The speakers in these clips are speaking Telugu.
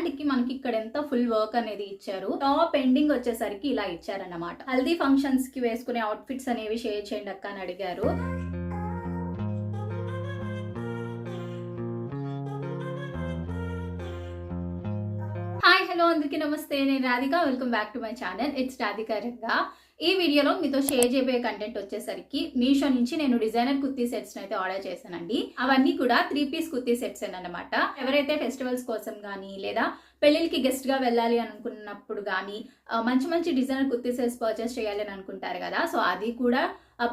హ్యాండ్ కి మనకి ఇక్కడ ఎంత ఫుల్ వర్క్ అనేది ఇచ్చారు. టాప్ ఎండింగ్ వచ్చేసరికి ఇలా ఇచ్చారన్నమాట. హల్దీ ఫంక్షన్స్ కి వేసుకునే అవుట్ఫిట్స్ అనేవి షేర్ చేయండి అక్క అని అడిగారు. హాయ్ హలో అందరికీ నమస్తే, నేను Radhika. Welcome back to my channel. It's Radhika Ranga. ఈ వీడియోలో మీతో షేర్ చేయబోయే కంటెంట్ వచ్చేసరికి మీషో నుంచి నేను డిజైనర్ కుర్తీ సెట్స్ అయితే ఆర్డర్ చేశానండి. అవన్నీ కూడా 3 పీస్ కుర్తీ సెట్స్ అన్నమాట. ఎవరైతే ఫెస్టివల్స్ కోసం కానీ లేదా పెళ్లికి గెస్ట్ గా వెళ్ళాలి అనుకున్నప్పుడు కానీ మంచి మంచి డిజైనర్ కుర్తీ సెట్స్ పర్చేస్ చేయాలి అని అనుకుంటారు కదా, సో అది కూడా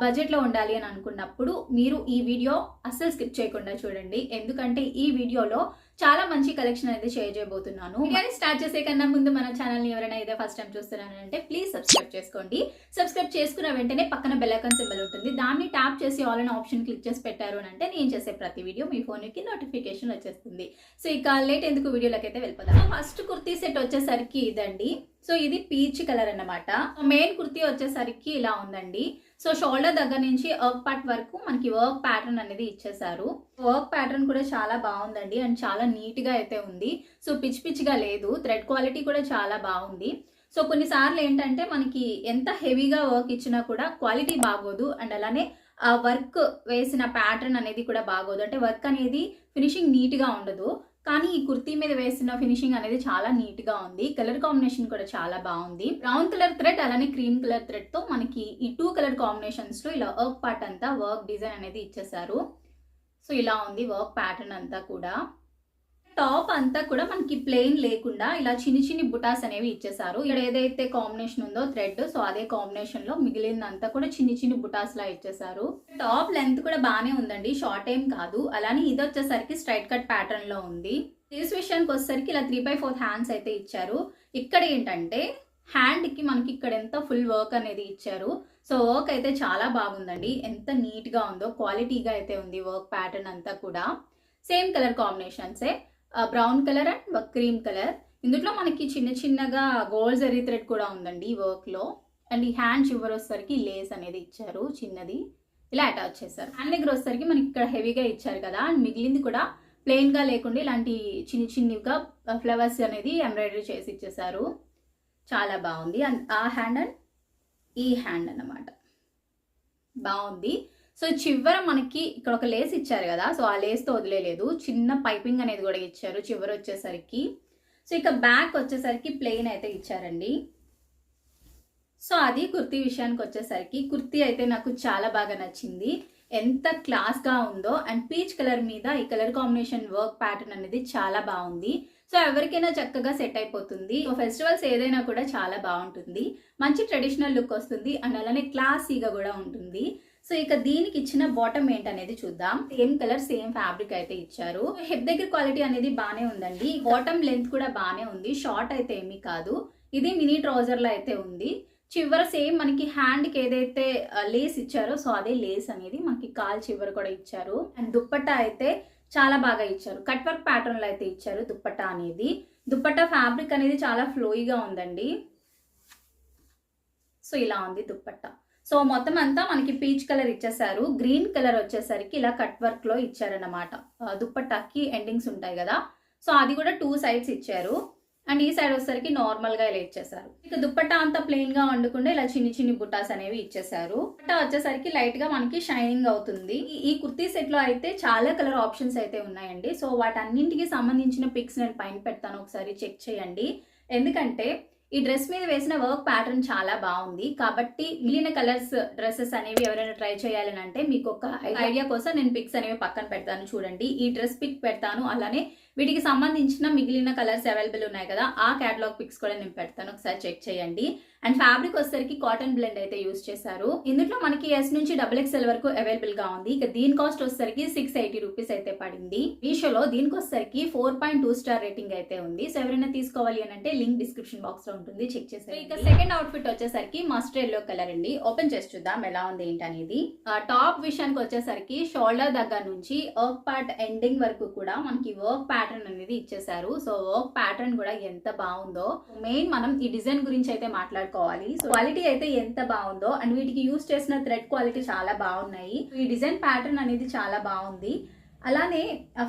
బడ్జెట్ లో ఉండాలి అని అనుకున్నప్పుడు మీరు ఈ వీడియో అస్సలు స్కిప్ చేయకుండా చూడండి. ఎందుకంటే ఈ వీడియోలో చాలా మంచి కలెక్షన్ అనేది షేర్ చేయబోతున్నాను. వీడియోని స్టార్ట్ చేసే కన్నా ముందు మన ఛానల్ ని ఎవరైనా ఇదే ఫస్ట్ టైం చూస్తున్నారంటే ప్లీజ్ సబ్స్క్రైబ్ చేసుకోండి. సబ్స్క్రైబ్ చేసుకున్న వెంటనే పక్కన బెల్ ఐకాన్ సింబల్ ఉంటుంది, దాన్ని ట్యాప్ చేసి ఆల్ అనే ఆప్షన్ క్లిక్ చేసి పెట్టారు అని అంటే నేను చేసే ప్రతి వీడియో మీ ఫోన్ కి నోటిఫికేషన్ వచ్చేస్తుంది. సో ఇక లేట్ ఎందుకు వీడియోలోకి అయితే వెళ్ళిపోదాం. ఫస్ట్ కుర్తీ సెట్ వచ్చేసరికి ఇదండి. సో ఇది పీచ్ కలర్ అన్నమాట. మెయిన్ కుర్తీ వచ్చేసరికి ఇలా ఉందండి. సో షోల్డర్ దగ్గర నుంచి వర్క్ పార్ట్ వరకు మనకి వర్క్ ప్యాటర్న్ అనేది ఇచ్చేసారు. వర్క్ ప్యాటర్న్ కూడా చాలా బాగుందండి అండ్ చాలా నీట్ గా అయితే ఉంది. సో పిచ్ గా లేదు. థ్రెడ్ క్వాలిటీ కూడా చాలా బాగుంది. సో కొన్నిసార్లు ఏంటంటే మనకి ఎంత హెవీగా వర్క్ ఇచ్చినా కూడా క్వాలిటీ బాగోదు అండ్ అలానే వర్క్ వేసిన ప్యాటర్న్ అనేది కూడా బాగోదు. అంటే వర్క్ అనేది ఫినిషింగ్ నీట్ గా ఉండదు. కానీ ఈ కుర్తీ మీద వేసిన ఫినిషింగ్ అనేది చాలా నీట్ గా ఉంది. కలర్ కాంబినేషన్ కూడా చాలా బాగుంది. బ్రౌన్ కలర్ థ్రెడ్ అలానే క్రీమ్ కలర్ థ్రెడ్ తో మనకి ఈ 2 కలర్ కాంబినేషన్స్ లో ఇలా వర్క్ పార్ట్ అంతా వర్క్ డిజైన్ అనేది ఇచ్చేసారు. సో ఇలా ఉంది వర్క్ ప్యాటర్న్ అంతా కూడా. టాప్ అంతా కూడా మనకి ప్లెయిన్ లేకుండా ఇలా చిన్ని బుటాస్ అనేవి ఇచ్చేసారు. ఇక్కడ ఏదైతే కాంబినేషన్ ఉందో థ్రెడ్, సో అదే కాంబినేషన్ లో మిగిలిందంతా కూడా చిన్ని బుటాస్ లా ఇచ్చేసారు. టాప్ లెంత్ కూడా బాగానే ఉందండి, షార్ట్ ఏం కాదు. అలానే ఇది వచ్చేసరికి స్ట్రైట్ కట్ ప్యాటర్న్ లో ఉంది. స్లీవ్స్ విషయానికి వచ్చేసరికి ఇలా 3/4 హ్యాండ్స్ అయితే ఇచ్చారు. ఇక్కడ ఏంటంటే హ్యాండ్ కి మనకి ఇక్కడ ఎంత ఫుల్ వర్క్ అనేది ఇచ్చారు. సో వర్క్ అయితే చాలా బాగుందండి. ఎంత నీట్ గా ఉందో, క్వాలిటీగా అయితే ఉంది వర్క్ ప్యాటర్న్ అంతా కూడా. సేమ్ కలర్ కాంబినేషన్సే, brown colour and cream colour. ఇందులో మనకి చిన్నగా గోల్డ్ జరీ థ్రెడ్ కూడా ఉందండి ఈ వర్క్ లో. అండ్ ఈ హ్యాండ్ చివరి వచ్చేసరికి లేస్ అనేది ఇచ్చారు, చిన్నది ఇలా అటాచ్ చేశారు. హ్యాండ్ దగ్గర వచ్చేసరికి మనకి ఇక్కడ హెవీగా ఇచ్చారు కదా, అండ్ మిగిలింది కూడా ప్లెయిన్ గా లేకుండా ఇలాంటి చిన్నగా ఫ్లవర్స్ అనేది ఎంబ్రాయిడరీ చేసి ఇచ్చేసారు. చాలా బాగుంది. అండ్ ఆ హ్యాండ్ అండ్ ఈ హ్యాండ్ అన్నమాట బాగుంది. సో చివర మనకి ఇక్కడ ఒక లేస్ ఇచ్చారు కదా, సో ఆ లేస్ తో వదిలేదు, చిన్న పైపింగ్ అనేది కూడా ఇచ్చారు చివర వచ్చేసరికి. సో ఇక బ్యాక్ వచ్చేసరికి ప్లెయిన్ అయితే ఇచ్చారండి. సో అది కుర్తీ విషయానికి వచ్చేసరికి కుర్తీ అయితే నాకు చాలా బాగా నచ్చింది. ఎంత క్లాస్ గా ఉందో అండ్ పీచ్ కలర్ మీద ఈ కలర్ కాంబినేషన్ వర్క్ ప్యాటర్న్ అనేది చాలా బాగుంది. సో ఎవరికైనా చక్కగా సెట్ అయిపోతుంది. సో ఫెస్టివల్స్ ఏదైనా కూడా చాలా బాగుంటుంది. మంచి ట్రెడిషనల్ లుక్ వస్తుంది అండ్ అలానే క్లాసీగా కూడా ఉంటుంది. సో ఇక దీనికి ఇచ్చిన బాటమ్ ఏంటనేది చూద్దాం. సేమ్ కలర్ సేమ్ ఫ్యాబ్రిక్ అయితే ఇచ్చారు. హిప్ దగ్గర క్వాలిటీ అనేది బాగానే ఉందండి. బాటమ్ లెంత్ కూడా బాగానే ఉంది, షార్ట్ అయితే ఏమీ కాదు. ఇది మినీ ట్రౌజర్ లో అయితే ఉంది. చివర సేమ్ మనకి హ్యాండ్ కి ఏదైతే లేస్ ఇచ్చారో సో అదే లేస్ అనేది మనకి కాల్ చివర కూడా ఇచ్చారు. అండ్ దుప్పట్టా అయితే చాలా బాగా ఇచ్చారు. కట్ వర్క్ ప్యాటర్న్ లో అయితే ఇచ్చారు దుప్పట్టా అనేది. దుప్పట్టా ఫ్యాబ్రిక్ అనేది చాలా ఫ్లోయిగా ఉందండి. సో ఇలా ఉంది దుప్పట్టా. సో మొత్తం అంతా మనకి పీచ్ కలర్ ఇచ్చేసారు. గ్రీన్ కలర్ వచ్చేసరికి ఇలా కట్ వర్క్ లో ఇచ్చారన్నమాట. దుప్పట్టాకి ఎండింగ్స్ ఉంటాయి కదా, సో అది కూడా 2 సైడ్స్ ఇచ్చారు. అండ్ ఈ సైడ్ వచ్చేసరికి నార్మల్ గా ఇలా ఇచ్చేసారు. ఇక దుప్పట్టా అంతా ప్లెయిన్ గా ఉండకుండా ఇలా చిన్ని బుటాస్ అనేవి ఇచ్చేసారు. దుప్పట్టా వచ్చేసరికి లైట్ గా మనకి షైనింగ్ అవుతుంది. ఈ కుర్తీ సెట్ లో అయితే చాలా కలర్ ఆప్షన్స్ అయితే ఉన్నాయండి. సో వాటన్నింటికి సంబంధించిన పిక్స్ నేను పైన పెడతాను, ఒకసారి చెక్ చేయండి. ఎందుకంటే ఈ డ్రెస్ మీద వేసిన వర్క్ ప్యాటర్న్ చాలా బాగుంది కాబట్టి మిగిలిన కలర్స్ డ్రెస్సెస్ అనేవి ఎవరైనా ట్రై చేయాలని అంటే మీకు ఒక ఐడియా కోసం నేను పిక్స్ అనేవి పక్కన పెడతాను చూడండి. ఈ డ్రెస్ పిక్ పెడతాను, అలానే వీటికి సంబంధించిన మిగిలిన కలర్స్ అవైలబుల్ ఉన్నాయి కదా ఆ కేటలాగ్ పిక్స్ కూడా నేను పెడతాను, ఒకసారి చెక్ చేయండి. అండ్ ఫ్యాబ్రిక్ వచ్చేసరికి కాటన్ బ్లెండ్ అయితే యూజ్ చేశారు. ఇందులో మనకి S నుంచి XXL వరకు అవైలబుల్ గా ఉంది. ఇక దీని కాస్ట్ వచ్చేసరికి 680 రూపీస్ అయితే పడింది. మీషోలో దీనికి వచ్చేసరికి 4.2 స్టార్ రేటింగ్ అయితే ఉంది. సో ఎవరైనా తీసుకోవాలి అని అంటే లింక్ డిస్క్రిప్షన్ బాక్స్ లో ఉంటుంది, చెక్ చేసేది. ఇక సెకండ్ అవుట్ఫిట్ వచ్చేసరికి మస్టర్డ్ ఎల్లో కలర్ అండి. ఓపెన్ చేసి చూద్దాం ఎలా ఉంది ఏంటనేది. టాప్ విషయానికి వచ్చేసరికి షోల్డర్ దగ్గర నుంచి వర్క్ పార్ట్ ఎండింగ్ వరకు కూడా మనకి వర్క్ ప్యాటర్న్ అనేది ఇచ్చేసారు. సో వర్క్ ప్యాటర్న్ కూడా ఎంత బాగుందో. మెయిన్ మనం ఈ డిజైన్ గురించి అయితే మాట్లాడుకోవాలి. సో క్వాలిటీ అయితే ఎంత బాగుందో అండ్ వీటికి యూజ్ చేసిన థ్రెడ్ క్వాలిటీ చాలా బాగున్నాయి. ఈ డిజైన్ ప్యాటర్న్ అనేది చాలా బాగుంది. అలానే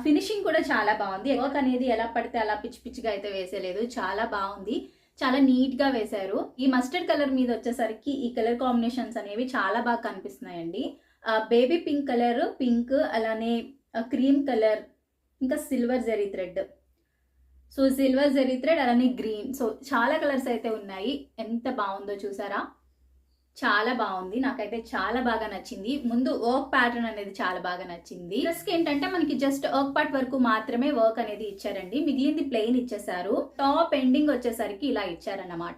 ఫినిషింగ్ కూడా చాలా బాగుంది. వర్క్ అనేది ఎలా పడితే అలా పిచ్చి పిచ్చిగా అయితే వేసేలేదు, చాలా బాగుంది, చాలా నీట్గా వేశారు. ఈ మస్టర్డ్ కలర్ మీద వచ్చేసరికి ఈ కలర్ కాంబినేషన్స్ అనేవి చాలా బాగా కనిపిస్తున్నాయండి. బేబీ పింక్ కలర్, పింక్, అలానే క్రీమ్ కలర్, ఇంకా silver zari thread. So silver zari thread అలానే గ్రీన్. సో చాలా కలర్స్ అయితే ఉన్నాయి. ఎంత బాగుందో చూసారా, చాలా బాగుంది, నాకైతే చాలా బాగా నచ్చింది. ముందు వర్క్ ప్యాటర్న్ అనేది చాలా బాగా నచ్చింది. డ్రెస్కి ఏంటంటే మనకి జస్ట్ వర్క్ పార్ట్ వరకు మాత్రమే వర్క్ అనేది ఇచ్చారండి, మిగిలింది ప్లెయిన్ ఇచ్చేసారు. టాప్ ఎండింగ్ వచ్చేసరికి ఇలా ఇచ్చారన్నమాట.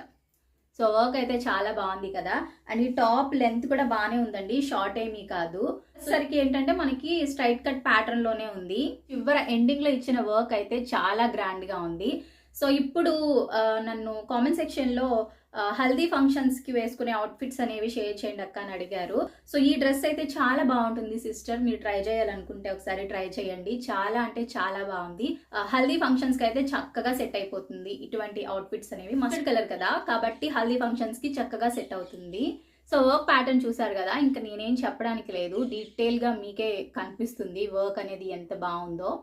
సో వర్క్ అయితే చాలా బాగుంది కదా. అండ్ ఈ టాప్ లెంత్ కూడా బాగానే ఉందండి, షార్ట్ ఏమీ కాదు. సరికి ఏంటంటే మనకి స్ట్రైట్ కట్ ప్యాటర్న్ లోనే ఉంది. చివర ఎండింగ్ లో ఇచ్చిన వర్క్ అయితే చాలా గ్రాండ్ గా ఉంది. సో ఇప్పుడు నన్ను కామెంట్ సెక్షన్ లో హల్దీ ఫంక్షన్స్ కి వేసుకునే అవుట్ఫిట్స్ అనేవి షేర్ చేయండి అక్క అని అడిగారు. సో ఈ డ్రెస్ అయితే చాలా బాగుంటుంది సిస్టర్, మీరు ట్రై చేయాలనుకుంటే ఒకసారి ట్రై చేయండి, చాలా అంటే చాలా బాగుంది. హల్దీ ఫంక్షన్స్ కి అయితే చక్కగా సెట్ అయిపోతుంది ఇటువంటి అవుట్ఫిట్స్ అనేవి. మస్టర్డ్ కలర్ కదా కాబట్టి హల్దీ ఫంక్షన్స్ కి చక్కగా సెట్ అవుతుంది. సో వర్క్ ప్యాటర్న్ చూసారు కదా, ఇంకా నేనేం చెప్పడానికి లేదు, డీటెయిల్ గా మీకే కనిపిస్తుంది వర్క్ అనేది ఎంత బాగుందో.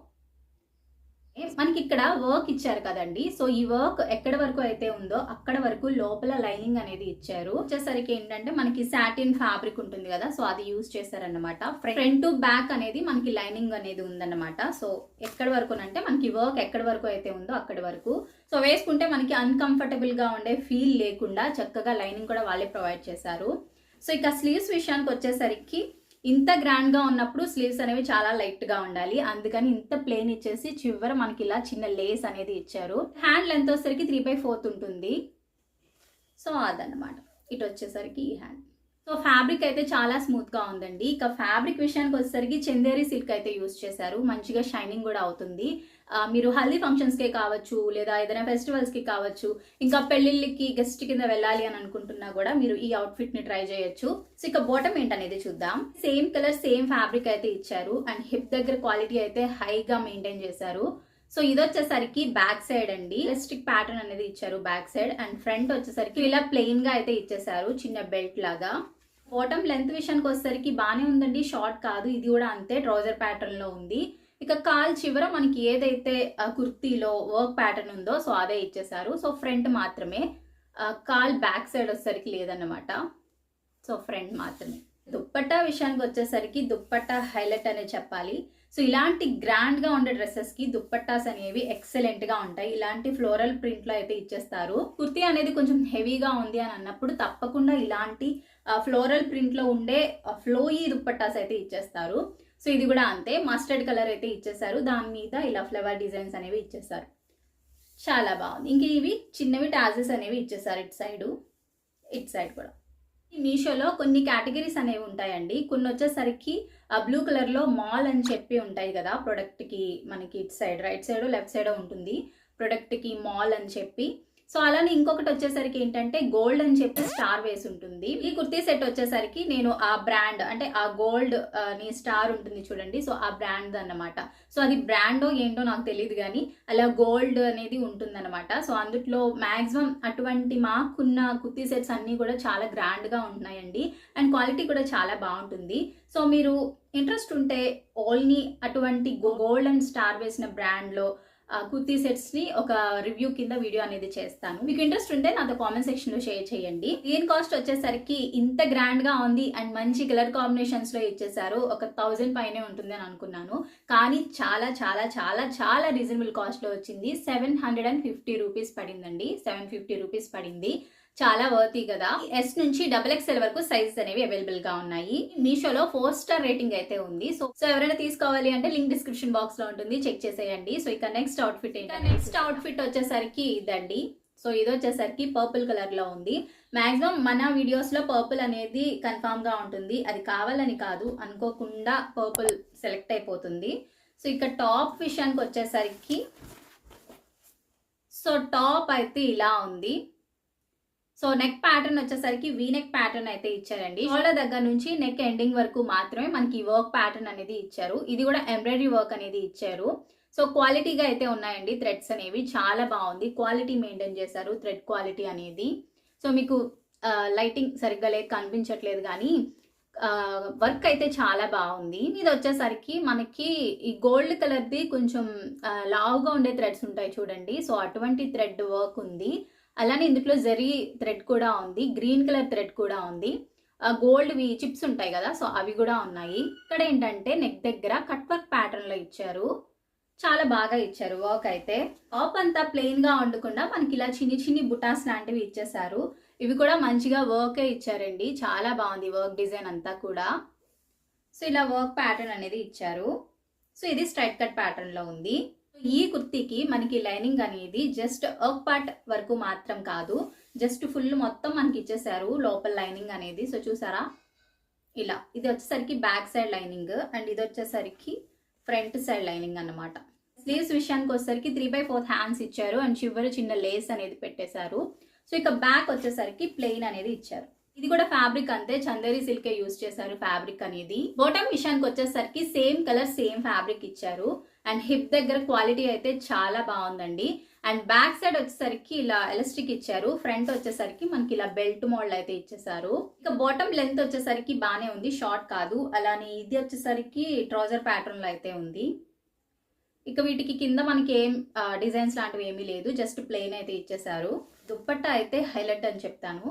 మనకి ఇక్కడ వర్క్ ఇచ్చారు కదండి. సో ఈ వర్క్ ఎక్కడ వరకు అయితే ఉందో అక్కడ వరకు లోపల లైనింగ్ అనేది ఇచ్చారు. వచ్చేసరికి ఏంటంటే మనకి సాటిన్ ఫ్యాబ్రిక్ ఉంటుంది కదా, సో అది యూజ్ చేశారన్నమాట. ఫ్రంట్ టు బ్యాక్ అనేది మనకి లైనింగ్ అనేది ఉందన్నమాట. సో ఎక్కడ వరకు అంటే మనకి వర్క్ ఎక్కడ వరకు అయితే ఉందో అక్కడి వరకు. సో వేసుకుంటే మనకి అన్కంఫర్టబుల్ గా ఉండే ఫీల్ లేకుండా చక్కగా లైనింగ్ కూడా వాళ్ళే ప్రొవైడ్ చేశారు. సో ఇక స్లీవ్స్ విషయానికి వచ్చేసరికి ఇంత గ్రాండ్ గా ఉన్నప్పుడు స్లీవ్స్ అనేవి చాలా లైట్ గా ఉండాలి, అందుకని ఇంత ప్లేన్ ఇచ్చేసి చివర మనకి ఇలా చిన్న లేస్ అనేది ఇచ్చారు. హ్యాండ్ లెంత్ వచ్చేసరికి 3/4 ఉంటుంది. సో అదన్నమాట, ఇటు వచ్చేసరికి ఈ హ్యాండ్. సో ఫ్యాబ్రిక్ అయితే చాలా స్మూత్ గా ఉందండి. ఇక ఫ్యాబ్రిక్ విషయానికి వచ్చేసరికి చందేరి సిల్క్ అయితే యూజ్ చేశారు, మంచిగా షైనింగ్ కూడా అవుతుంది. మీరు హల్దీ ఫంక్షన్స్కే కావచ్చు, లేదా ఏదైనా ఫెస్టివల్స్కి కావచ్చు, ఇంకా పెళ్ళిళ్ళకి గెస్ట్ కింద వెళ్ళాలి అని అనుకుంటున్నా కూడా మీరు ఈ అవుట్ఫిట్ని ట్రై చేయొచ్చు. సో ఇక బాటమ్ ఏంటనేది చూద్దాం. సేమ్ కలర్ సేమ్ ఫ్యాబ్రిక్ అయితే ఇచ్చారు, అండ్ హిప్ దగ్గర క్వాలిటీ అయితే హైగా మెయింటైన్ చేశారు. సో ఇది వచ్చేసరికి బ్యాక్ సైడ్ అండి, ఎలాస్టిక్ ప్యాటర్న్ అనేది ఇచ్చారు బ్యాక్ సైడ్, అండ్ ఫ్రంట్ వచ్చేసరికి ఇలా ప్లెయిన్ గా అయితే ఇచ్చేసారు, చిన్న బెల్ట్ లాగా. బాటమ్ లెంత్ విషయానికి వచ్చేసరికి బాగానే ఉందండి, షార్ట్ కాదు, ఇది కూడా అంతే ట్రౌజర్ ప్యాటర్న్ లో ఉంది. ఇక కాల్ చివర మనకి ఏదైతే కుర్తీలో వర్క్ ప్యాటర్న్ ఉందో సో అదే ఇచ్చేసారు. సో ఫ్రంట్ మాత్రమే, కాల్ బ్యాక్ సైడ్ వచ్చేసరికి లేదన్నమాట. సో ఫ్రంట్ మాత్రమే. దుప్పట్టా విషయానికి వచ్చేసరికి దుప్పట్టా హైలైట్ అనే చెప్పాలి. సో ఇలాంటి గ్రాండ్ గా ఉండే డ్రెస్సెస్ కి దుప్పట్టాస్ అనేవి ఎక్సలెంట్ గా ఉంటాయి. ఇలాంటి ఫ్లోరల్ ప్రింట్ లో అయితే ఇచ్చేస్తారు. కుర్తీ అనేది కొంచెం హెవీగా ఉంది అని అన్నప్పుడు తప్పకుండా ఇలాంటి ఫ్లోరల్ ప్రింట్ లో ఉండే ఫ్లోయీ దుప్పట్టాస్ అయితే ఇచ్చేస్తారు. సో ఇది కూడా అంతే, మస్టర్డ్ కలర్ అయితే ఇచ్చేసారు, దాని మీద ఇలా ఫ్లవర్ డిజైన్స్ అనేవి ఇచ్చేసారు, చాలా బాగుంది. ఇంక ఇవి చిన్నవి టాజెస్ అనేవి ఇచ్చేసారు ఇటు సైడ్ కూడా. మీషోలో కొన్ని కేటగిరీస్ అనేవి ఉంటాయండి. కొన్ని వచ్చేసరికి బ్లూ కలర్ లో మాల్ అని చెప్పి ఉంటాయి కదా ప్రొడక్ట్ కి, మనకి ఇటు side right side left side ఉంటుంది ప్రొడక్ట్ కి మాల్ అని చెప్పి. సో అలానే ఇంకొకటి వచ్చేసరికి ఏంటంటే గోల్డ్ అని చెప్పి స్టార్ వేసి ఉంటుంది. ఈ కుర్తీ సెట్ వచ్చేసరికి నేను ఆ బ్రాండ్ అంటే ఆ గోల్డ్ ని స్టార్ ఉంటుంది చూడండి, సో ఆ బ్రాండ్ అన్నమాట. సో అది బ్రాండో ఏంటో నాకు తెలియదు కానీ అలా గోల్డ్ అనేది ఉంటుందన్నమాట. సో అందులో మాక్సిమం అటువంటి మాకున్న కుర్తీ సెట్స్ అన్ని కూడా చాలా గ్రాండ్ గా ఉంటున్నాయండి, అండ్ క్వాలిటీ కూడా చాలా బాగుంటుంది. సో మీరు ఇంట్రెస్ట్ ఉంటే ఓన్లీ అటువంటి గోల్డ్ అండ్ స్టార్ వేసిన బ్రాండ్ లో కుర్తీ సెట్స్ ని ఒక రివ్యూ కింద వీడియో అనేది చేస్తాను. మీకు ఇంట్రెస్ట్ ఉంటే నాతో కామెంట్ సెక్షన్ లో షేర్ చేయండి. దీని కాస్ట్ వచ్చేసరికి ఇంత గ్రాండ్ గా ఉంది అండ్ మంచి కలర్ కాంబినేషన్స్ లో ఇచ్చేసారు, ఒక 1000 పైనే ఉంటుంది అని అనుకున్నాను, కానీ చాలా చాలా చాలా చాలా రీజనబుల్ కాస్ట్ లో వచ్చింది. 750 రూపీస్ పడిందండి, 750 రూపీస్ పడింది, చాలా వర్తీ కదా. ఎస్ నుంచి XXL వరకు సైజెస్ అనేవి అవైలబుల్ గా ఉన్నాయి. మీషోలో 4 స్టార్ రేటింగ్ అయితే ఉంది. సో ఎవరైనా తీసుకోవాలి అంటే లింక్ డిస్క్రిప్షన్ బాక్స్ లో ఉంటుంది, చెక్ చేసేయండి. సో ఇక నెక్స్ట్ అవుట్ఫిట్ ఏంటంటే నెక్స్ట్ అవుట్ఫిట్ వచ్చేసరికి ఇదండి. సో ఇది వచ్చేసరికి పర్పుల్ కలర్ లో ఉంది. మాక్సిమం మన వీడియోస్ లో పర్పుల్ అనేది కన్ఫామ్ గా ఉంటుంది, అది కావాలని కాదు, అనుకోకుండా పర్పుల్ సెలెక్ట్ అయిపోతుంది. సో ఇక టాప్ విషయానికి వచ్చేసరికి సో టాప్ అయితే ఇలా ఉంది. సో నెక్ ప్యాటర్న్ వచ్చేసరికి వీ నెక్ ప్యాటర్న్ అయితే ఇచ్చారండి. షోల్డర్ దగ్గర నుంచి నెక్ ఎండింగ్ వరకు మాత్రమే మనకి వర్క్ ప్యాటర్న్ అనేది ఇచ్చారు. ఇది కూడా ఎంబ్రాయిడరీ వర్క్ అనేది ఇచ్చారు. సో క్వాలిటీగా అయితే ఉన్నాయండి, థ్రెడ్స్ అనేవి చాలా బాగుంది, క్వాలిటీ మెయింటైన్ చేశారు థ్రెడ్ క్వాలిటీ అనేది. సో మీకు లైటింగ్ సరిగ్గా లేదు కనిపించట్లేదు కానీ వర్క్ అయితే చాలా బాగుంది. ఇది వచ్చేసరికి మనకి ఈ గోల్డ్ కలర్ది కొంచెం లావుగా ఉండే థ్రెడ్స్ ఉంటాయి చూడండి. సో అటువంటి థ్రెడ్ వర్క్ ఉంది. అలానే ఇందులో జరీ థ్రెడ్ కూడా ఉంది, గ్రీన్ కలర్ థ్రెడ్ కూడా ఉంది. గోల్డ్వి చిప్స్ ఉంటాయి కదా, సో అవి కూడా ఉన్నాయి. ఇక్కడ ఏంటంటే నెక్ దగ్గర కట్ వర్క్ ప్యాటర్న్లో ఇచ్చారు. చాలా బాగా ఇచ్చారు వర్క్ అయితే. టాప్ అంతా ప్లెయిన్గా ఉండకుండా మనకి ఇలా చిన్ని చిన్ని బుటాస్ లాంటివి ఇచ్చేసారు. ఇవి కూడా మంచిగా వర్కే ఇచ్చారండి. చాలా బాగుంది వర్క్ డిజైన్ అంతా కూడా. సో ఇలా వర్క్ ప్యాటర్న్ అనేది ఇచ్చారు. సో ఇది స్ట్రైట్ కట్ ప్యాటర్న్లో ఉంది. ఈ కుర్తీకి మనకి లైనింగ్ అనేది జస్ట్ ఒక పార్ట్ వరకు మాత్రం కాదు, జస్ట్ ఫుల్ మొత్తం మనకి ఇచ్చేసారు లోపల లైనింగ్ అనేది. సో చూసారా ఇలా, ఇది వచ్చేసరికి బ్యాక్ సైడ్ లైనింగ్ అండ్ ఇది వచ్చేసరికి ఫ్రంట్ సైడ్ లైనింగ్ అన్నమాట. స్లీవ్స్ విషయానికి వచ్చేసరికి 3/4 హ్యాండ్స్ ఇచ్చారు అండ్ చివరి చిన్న లేస్ అనేది పెట్టేశారు. సో ఇక బ్యాక్ వచ్చేసరికి ప్లెయిన్ అనేది ఇచ్చారు. ఇది కూడా ఫ్యాబ్రిక్ అంతే, చందేరి సిల్కే యూజ్ చేశారు ఫ్యాబ్రిక్ అనేది. బాటమ్ విషయానికి వచ్చేసరికి సేమ్ కలర్ సేమ్ ఫ్యాబ్రిక్ ఇచ్చారు అండ్ హిప్ దగ్గర క్వాలిటీ అయితే చాలా బాగుందండి. అండ్ బ్యాక్ సైడ్ వచ్చేసరికి ఇలా ఎలాస్టిక్ ఇచ్చారు, ఫ్రంట్ వచ్చేసరికి మనకి ఇలా బెల్ట్ మోడల్ అయితే ఇచ్చేసారు. ఇక బాటమ్ లెంత్ వచ్చేసరికి బాగానే ఉంది, షార్ట్ కాదు. అలానే ఇది వచ్చేసరికి ట్రౌజర్ ప్యాటర్న్ లో అయితే ఉంది. ఇక వీటికి కింద మనకి ఏం డిజైన్స్ లాంటివి ఏమీ లేదు, జస్ట్ ప్లెయిన్ అయితే ఇచ్చేసారు. దుప్పట్టా అయితే హైలైట్ అని చెప్తాను.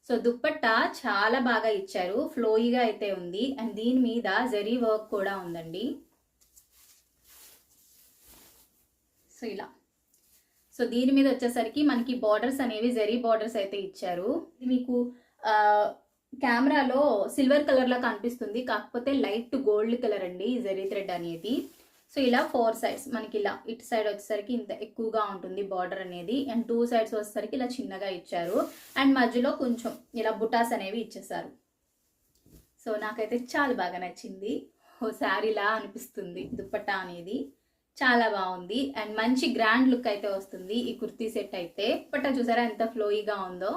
సో దుప్పట్టా చాలా బాగా ఇచ్చారు, ఫ్లోయిగా అయితే ఉంది అండ్ దీని మీద జరీ వర్క్ కూడా ఉందండి. సో ఇలా, సో దీని మీద వచ్చేసరికి మనకి బార్డర్స్ అనేవి జరీ బార్డర్స్ అయితే ఇచ్చారు. ఇది మీకు కెమెరాలో సిల్వర్ కలర్ లా కనిపిస్తుంది, కాకపోతే లైట్ గోల్డ్ కలర్ అండి ఈ జరీ థ్రెడ్ అనేది. సో ఇలా 4 సైడ్స్ మనకి ఇలా, ఇటు సైడ్ వచ్చేసరికి ఇంత ఎక్కువగా ఉంటుంది బార్డర్ అనేది అండ్ 2 సైడ్స్ వచ్చేసరికి ఇలా చిన్నగా ఇచ్చారు అండ్ మధ్యలో కొంచెం ఇలా బుటాస్ అనేవి ఇచ్చేసారు. సో నాకైతే చాలా బాగా నచ్చింది. ఓ శారీలా అనిపిస్తుంది దుప్పట్టా అనేది, చాలా బాగుంది అండ్ మంచి గ్రాండ్ లుక్ అయితే వస్తుంది ఈ కుర్తీ సెట్ అయితే. దుప్పట్టా చూసారా ఎంత ఫ్లోయిగా ఉందో.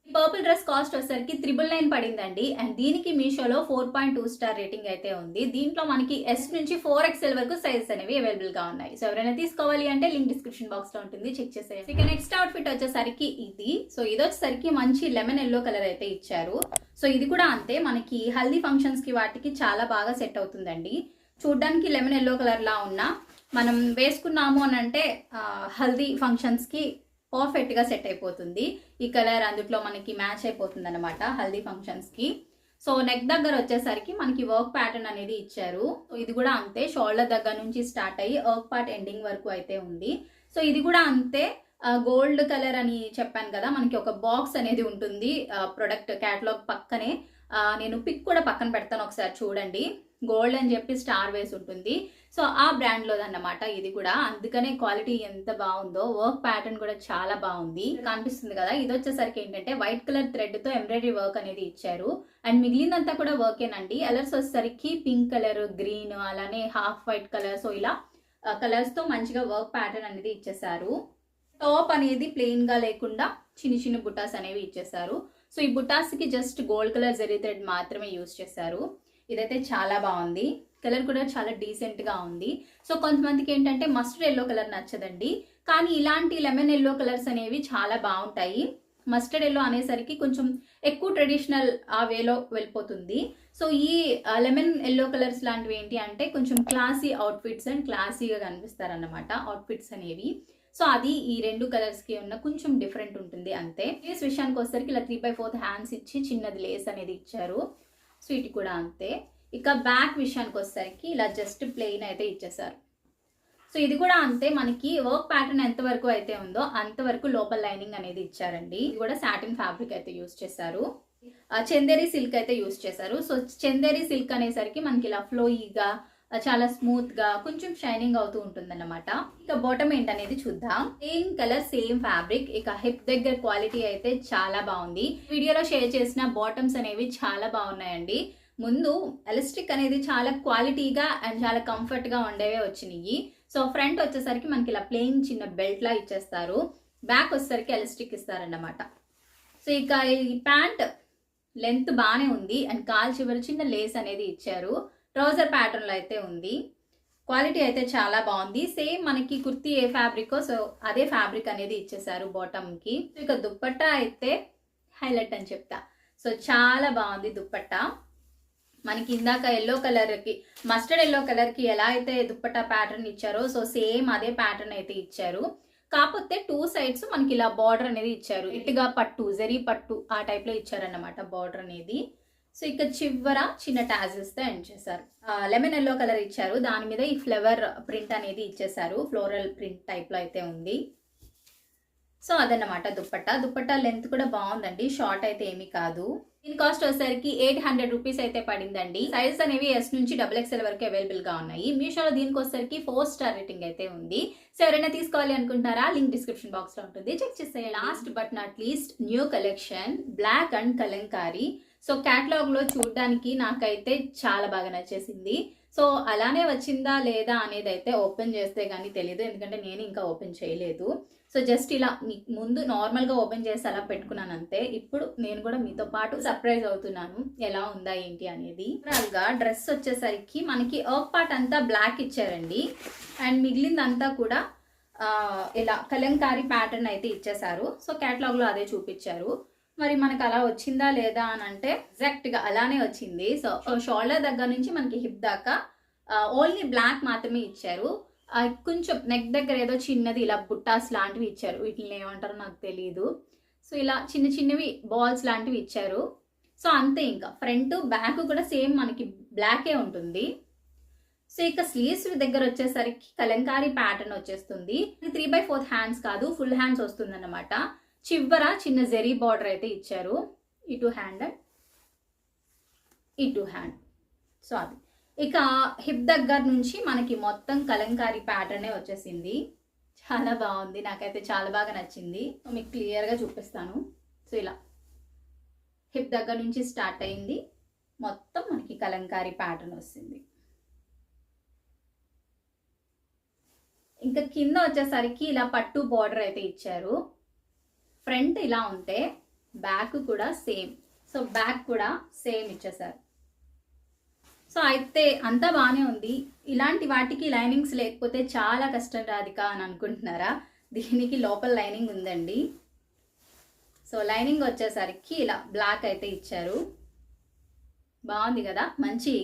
పర్పుల్ డ్రెస్ కాస్ట్ వచ్చేసరికి 999 పడిందండి అండ్ దీనికి మీషోలో 4.2 స్టార్ రేటింగ్ అయితే ఉంది. దీంట్లో మనకి S నుంచి 4XL వరకు సైజెస్ అనేవి అవైలబుల్ గా ఉన్నాయి. సో ఎవరైనా తీసుకోవాలి అంటే లింక్ డిస్క్రిప్షన్ బాక్స్ లో ఉంటుంది, చెక్ చేసేయండి. ఇక నెక్స్ట్ అవుట్ఫిట్ వచ్చేసరికి ఇది. సో ఇది వచ్చేసరికి మంచి లెమన్ ఎల్లో కలర్ అయితే ఇచ్చారు. సో ఇది కూడా అంతే, మనకి హల్దీ ఫంక్షన్స్ కి వాటికి చాలా బాగా సెట్ అవుతుందండి. చూడ్డానికి లెమన్ ఎల్లో కలర్ లా ఉన్నా మనం వేసుకున్నాము అని అంటే హల్దీ ఫంక్షన్స్ కి పర్ఫెక్ట్ గా సెట్ అయిపోతుంది. ఈ కలర్ అందుట్లో మనకి మ్యాచ్ అయిపోతుంది అనమాట హల్దీ ఫంక్షన్స్ కి. సో నెక్ దగ్గర వచ్చేసరికి మనకి వర్క్ ప్యాటర్న్ అనేది ఇచ్చారు. సో ఇది కూడా అంతే, షోల్డర్ దగ్గర నుంచి స్టార్ట్ అయ్యి వర్క్ పార్ట్ ఎండింగ్ వరకు అయితే ఉంది. సో ఇది కూడా అంతే, గోల్డ్ కలర్ అని చెప్పాను కదా, మనకి ఒక బాక్స్ అనేది ఉంటుంది ప్రొడక్ట్ క్యాటలాగ్ పక్కనే. నేను పిక్ కూడా పక్కన పెడతాను, ఒకసారి చూడండి. గోల్డ్ అని చెప్పి స్టార్ వేసి ఉంటుంది. సో ఆ బ్రాండ్ లోదన్నమాట ఇది కూడా, అందుకనే క్వాలిటీ ఎంత బాగుందో. వర్క్ ప్యాటర్న్ కూడా చాలా బాగుంది, కనిపిస్తుంది కదా. ఇది వచ్చేసరికి ఏంటంటే వైట్ కలర్ థ్రెడ్ తో ఎంబ్రాయిడరీ వర్క్ అనేది ఇచ్చారు అండ్ మిగిలినంతా కూడా వర్కేనండి. కలర్స్ వచ్చేసరికి పింక్ కలర్, గ్రీన్, అలానే హాఫ్ వైట్ కలర్. సో ఇలా కలర్స్ తో మంచిగా వర్క్ ప్యాటర్న్ అనేది ఇచ్చేసారు. టాప్ అనేది ప్లెయిన్ గా లేకుండా చిన్న చిన్న బుటాస్ అనేవి ఇచ్చేసారు. సో ఈ బుటాస్ కి just gold colour zari thread మాత్రమే యూజ్ చేశారు. ఇదైతే చాలా బాగుంది, కలర్ కూడా చాలా డీసెంట్ గా ఉంది. సో కొంతమందికి ఏంటంటే మస్టర్డ్ ఎల్లో కలర్ నచ్చదండి, కానీ ఇలాంటి లెమన్ ఎల్లో కలర్స్ అనేవి చాలా బాగుంటాయి. మస్టర్డ్ ఎల్లో అనేసరికి కొంచెం ఎక్కువ ట్రెడిషనల్ ఆ వేలో వెళ్ళిపోతుంది. సో ఈ లెమన్ ఎల్లో కలర్స్ లాంటివి ఏంటి అంటే కొంచెం క్లాసీ అవుట్ఫిట్స్ అండ్ క్లాసీగా కనిపిస్తారన్నమాట అవుట్ఫిట్స్ అనేవి. సో అది ఈ రెండు కలర్స్ కి ఉన్న కొంచెం డిఫరెంట్ ఉంటుంది అంతే. లేస్ విషయానికి వచ్చేసరికి ఇలా 3/4 హ్యాండ్స్ ఇచ్చి చిన్నది లేస్ అనేది ఇచ్చారు. సో ఇటు కూడా అంతే. ఇక బ్యాక్ విషయానికి వచ్చేసరికి ఇలా జస్ట్ ప్లెయిన్ అయితే ఇచ్చేసారు. సో ఇది కూడా అంతే, మనకి వర్క్ ప్యాటర్న్ ఎంత వరకు అయితే ఉందో అంతవరకు లోపల లైనింగ్ అనేది ఇచ్చారండి. ఇది కూడా సాటిన్ ఫ్యాబ్రిక్ అయితే యూజ్ చేశారు, చందేరి సిల్క్ అయితే యూజ్ చేశారు. సో చందేరి సిల్క్ అనేసరికి మనకి ఇలా ఫ్లోయిగా చాలా స్మూత్ గా కొంచెం షైనింగ్ అవుతూ ఉంటుంది అన్నమాట. ఇక బాటమ్ ఏంటనేది చూద్దాం. Same colour same fabric. ఇక హిప్ దగ్గర క్వాలిటీ అయితే చాలా బాగుంది. వీడియోలో షేర్ చేసిన బాటమ్స్ అనేవి చాలా బాగున్నాయండి. ముందు ఎలాస్టిక్ అనేది చాలా క్వాలిటీగా అండ్ చాలా కంఫర్ట్ గా ఉండేవే వచ్చినాయి. సో ఫ్రంట్ వచ్చేసరికి మనకి ఇలా ప్లెయిన్ చిన్న బెల్ట్ లా ఇచ్చేస్తారు, బ్యాక్ వచ్చేసరికి ఎలాస్టిక్ ఇస్తారన్నమాట. సో ఇక ఈ ప్యాంట్ లెంత్ బాగానే ఉంది అండ్ కాల్ చివరి చిన్న లేస్ అనేది ఇచ్చారు. ట్రౌజర్ ప్యాటర్న్ లో అయితే ఉంది. క్వాలిటీ అయితే చాలా బాగుంది. సేమ్ మనకి కుర్తీ ఏ ఫ్యాబ్రికో సో అదే ఫ్యాబ్రిక్ అనేది ఇచ్చేసారు బాటమ్ కి. ఇక దుప్పట్టా అయితే హైలైట్ అని చెప్తా. సో చాలా బాగుంది దుప్పట్టా. మనకి ఇందాక ఎల్లో కలర్కి మస్టర్డ్ ఎల్లో కలర్కి ఎలా అయితే దుప్పట్టా ప్యాటర్న్ ఇచ్చారో సో సేమ్ అదే ప్యాటర్న్ అయితే ఇచ్చారు. కాకపోతే 2 సైడ్స్ మనకి ఇలా బార్డర్ అనేది ఇచ్చారు. ఇటుగా పట్టు జరీ పట్టు ఆ టైప్లో ఇచ్చారన్నమాట బార్డర్ అనేది. సో ఇక్కడ చివర చిన్న టాజిల్స్తో ఎండ్ చేశారు. లెమన్ ఎల్లో కలర్ ఇచ్చారు, దాని మీద ఈ ఫ్లవర్ ప్రింట్ అనేది ఇచ్చేసారు. ఫ్లోరల్ ప్రింట్ టైప్లో అయితే ఉంది. సో అదన్నమాట దుప్పట్టా లెంత్ కూడా బాగుందండి, షార్ట్ అయితే ఏమీ కాదు. దీని కాస్ట్ వచ్చేసరికి 800 రూపీస్ అయితే పడిందండి. సైజెస్ అనేవి S నుంచి XXL వరకు అవైలబుల్ గా ఉన్నాయి. మీషోలో దీనికి వచ్చేసరికి 4 స్టార్ రేటింగ్ అయితే ఉంది. సో ఎవరైనా తీసుకోవాలి అనుకుంటారా, లింక్ డిస్క్రిప్షన్ బాక్స్ లో ఉంటుంది, చెక్ చేసేయండి. Last but not least new collection black and Kalamkari. So catalogue లో చూడడానికి నాకైతే చాలా బాగా నచ్చేసింది. సో అలానే వచ్చిందా లేదా అనేది అయితే ఓపెన్ చేస్తే కానీ తెలియదు, ఎందుకంటే నేను ఇంకా ఓపెన్ చేయలేదు. సో జస్ట్ ఇలా మీకు ముందు నార్మల్గా ఓపెన్ చేసి అలా పెట్టుకున్నాను అంతే. ఇప్పుడు నేను కూడా మీతో పాటు సర్ప్రైజ్ అవుతున్నాను ఎలా ఉందా ఏంటి అనేది. ఓవరాల్గా డ్రెస్ వచ్చేసరికి మనకి వర్క్ పార్ట్ అంతా బ్లాక్ ఇచ్చారండి, అండ్ మిగిలిందంతా కూడా ఇలా కలంకారీ ప్యాటర్న్ అయితే ఇచ్చేసారు. సో క్యాటలాగ్లో అదే చూపించారు. మరి మనకు అలా వచ్చిందా లేదా అని అంటే ఎగ్జాక్ట్గా అలానే వచ్చింది. సో షోల్డర్ దగ్గర నుంచి మనకి హిప్ దాకా ఓన్లీ బ్లాక్ మాత్రమే ఇచ్చారు. కొంచెం నెక్ దగ్గర ఏదో చిన్నది ఇలా బుట్టాస్ లాంటివి ఇచ్చారు, వీటిని ఏమంటారో నాకు తెలియదు. సో ఇలా చిన్న చిన్నవి బాల్స్ లాంటివి ఇచ్చారు. సో అంతే, ఇంకా ఫ్రంట్ బ్యాక్ కూడా సేమ్ మనకి బ్లాకే ఉంటుంది. సో ఇక స్లీవ్స్ దగ్గర వచ్చేసరికి కలంకారీ ప్యాటర్న్ వచ్చేస్తుంది. 3/4 హ్యాండ్స్ కాదు, ఫుల్ హ్యాండ్స్ వస్తుంది అన్నమాట. చివర చిన్న జెరీ బార్డర్ అయితే ఇచ్చారు, ఇటు హ్యాండ్ అండ్ ఇటు హ్యాండ్. సో అది ఇక హిప్ దగ్గర నుంచి మనకి మొత్తం కలంకారీ ప్యాటర్నే వచ్చేసింది. చాలా బాగుంది, నాకైతే చాలా బాగా నచ్చింది. మీకు క్లియర్గా చూపిస్తాను. సో ఇలా హిప్ దగ్గర నుంచి స్టార్ట్ అయింది, మొత్తం మనకి కలంకారీ ప్యాటర్న్ వస్తుంది. ఇంకా కింద వచ్చేసరికి ఇలా పట్టు బార్డర్ అయితే ఇచ్చారు. ఫ్రంట్ ఇలా ఉంటే బ్యాక్ కూడా సేమ్, సో బ్యాక్ కూడా సేమ్ ఇచ్చేసారు. సో అయితే అంతా బాగానే ఉంది. ఇలాంటి వాటికి లైనింగ్స్ లేకపోతే చాలా కష్టం రాధిక అని అనుకుంటున్నారా, దీనికి లోపల లైనింగ్ ఉందండి. సో లైనింగ్ వచ్చేసరికి ఇలా బ్లాక్ అయితే ఇచ్చారు, బాగుంది కదా, మంచి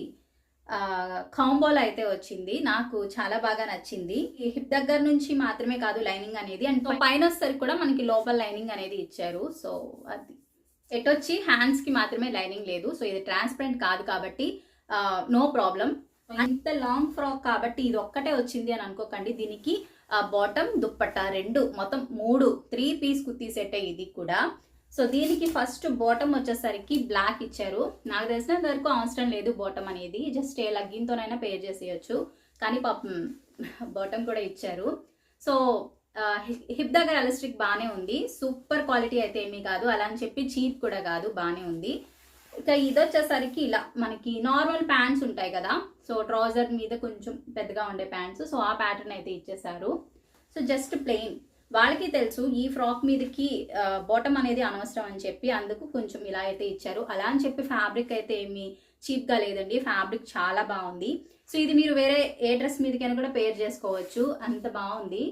కాంబోలో అయితే వచ్చింది. నాకు చాలా బాగా నచ్చింది. ఈ హిప్ దగ్గర నుంచి మాత్రమే కాదు లైనింగ్ అనేది, అండ్ పైన వచ్చేసరికి కూడా మనకి లోపల లైనింగ్ అనేది ఇచ్చారు. సో అది ఎటొచ్చి హ్యాండ్స్కి మాత్రమే లైనింగ్ లేదు. సో ఇది ట్రాన్స్పరెంట్ కాదు కాబట్టి నో ప్రాబ్లం. అంత లాంగ్ ఫ్రాక్ కాబట్టి ఇది ఒక్కటే వచ్చింది అని అనుకోకండి. దీనికి బాటమ్ దుప్పట్టా రెండు మొత్తం 3 పీస్ కుర్తీ సెట్ ఇది కూడా. సో దీనికి ఫస్ట్ బాటమ్ వచ్చేసరికి బ్లాక్ ఇచ్చారు. నాకు తెలిసినంత వరకు అవసరం లేదు బాటమ్ అనేది, జస్ట్ ఏ లగ్గిన్తోనైనా పేర్ చేసేయచ్చు, కానీ పాపం బాటమ్ కూడా ఇచ్చారు. సో హిప్ దగ్గర ఎలాస్టిక్ బాగానే ఉంది, సూపర్ క్వాలిటీ అయితే ఏమీ కాదు, అలా అని చెప్పి చీప్ కూడా కాదు, బాగానే ఉంది. ఇక ఇది వచ్చేసరికి ఇలా మనకి నార్మల్ ప్యాంట్స్ ఉంటాయి కదా, సో ట్రౌజర్ మీద కొంచెం పెద్దగా ఉండే ప్యాంట్స్, సో ఆ ప్యాటర్న్ అయితే ఇచ్చేసారు. సో జస్ట్ ప్లెయిన్, వాళ్ళకి తెలుసు ఈ ఫ్రాక్ మీదకి బాటమ్ అనేది అనవసరం అని చెప్పి అందుకు కొంచెం ఇలా అయితే ఇచ్చారు. అలా అని చెప్పి ఫ్యాబ్రిక్ అయితే ఏమి చీప్గా లేదండి, ఫ్యాబ్రిక్ చాలా బాగుంది. సో ఇది మీరు వేరే ఏ డ్రెస్ మీదకైనా కూడా పేర్ చేసుకోవచ్చు, అంత బాగుంది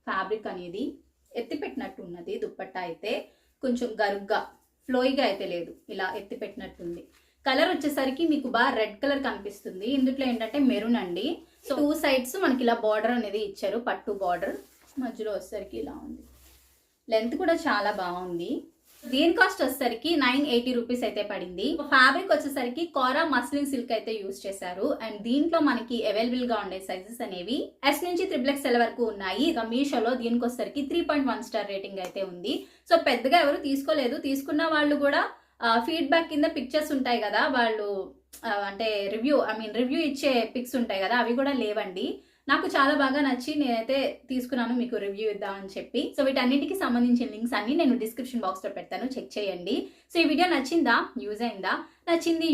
ఫ్యాబ్రిక్ అనేది. ఎత్తి పెట్టినట్టు ఉన్నది దుప్పట్టా అయితే, కొంచెం గరుగ్గా ఫ్లోయిగా అయితే లేదు, ఇలా ఎత్తి పెట్టినట్టుంది. కలర్ వచ్చేసరికి మీకు బాగా రెడ్ కలర్ కనిపిస్తుంది, ఇందులో ఏంటంటే మెరూన్ అండి. సో 2 సైడ్స్ మనకి ఇలా బార్డర్ అనేది ఇచ్చారు, పట్టు బార్డర్, మధ్యలో వచ్చేసరికి ఇలా ఉంది. లెంత్ కూడా చాలా బాగుంది. దీని కాస్ట్ వచ్చేసరికి 980 రూపీస్ అయితే పడింది. ఫ్యాబ్రిక్ వచ్చేసరికి కోరా మస్లిన్ సిల్క్ అయితే యూజ్ చేశారు. అండ్ దీంట్లో మనకి అవైలబుల్ గా ఉండే సైజెస్ అనేవి S నుంచి XXL వరకు ఉన్నాయి. ఇక మీషోలో దీనికి వచ్చేసరికి 3.1 స్టార్ రేటింగ్ అయితే ఉంది. సో పెద్దగా ఎవరు తీసుకోలేదు, తీసుకున్న వాళ్ళు కూడా ఫీడ్బ్యాక్ కింద పిక్చర్స్ ఉంటాయి కదా, వాళ్ళు అంటే రివ్యూ ఇచ్చే పిక్స్ ఉంటాయి కదా, అవి కూడా లేవండి. నాకు చాలా బాగా నచ్చి నేనైతే తీసుకున్నాను మీకు రివ్యూ ఇద్దామని చెప్పి. సో వీటన్నిటికి సంబంధించిన లింక్స్ అన్ని నేను డిస్క్రిప్షన్ బాక్స్లో పెడతాను, చెక్ చేయండి. సో ఈ వీడియో నచ్చిందా, యూజ్ అయిందా?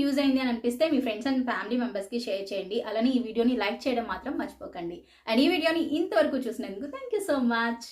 యూజ్ అయింది అని అనిపిస్తే మీ ఫ్రెండ్స్ అండ్ ఫ్యామిలీ మెంబర్స్కి షేర్ చేయండి. అలానే ఈ వీడియోని లైక్ చేయడం మాత్రం మర్చిపోకండి. అండ్ ఈ వీడియోని ఇంతవరకు చూసినందుకు థ్యాంక్ యూ సో మచ్.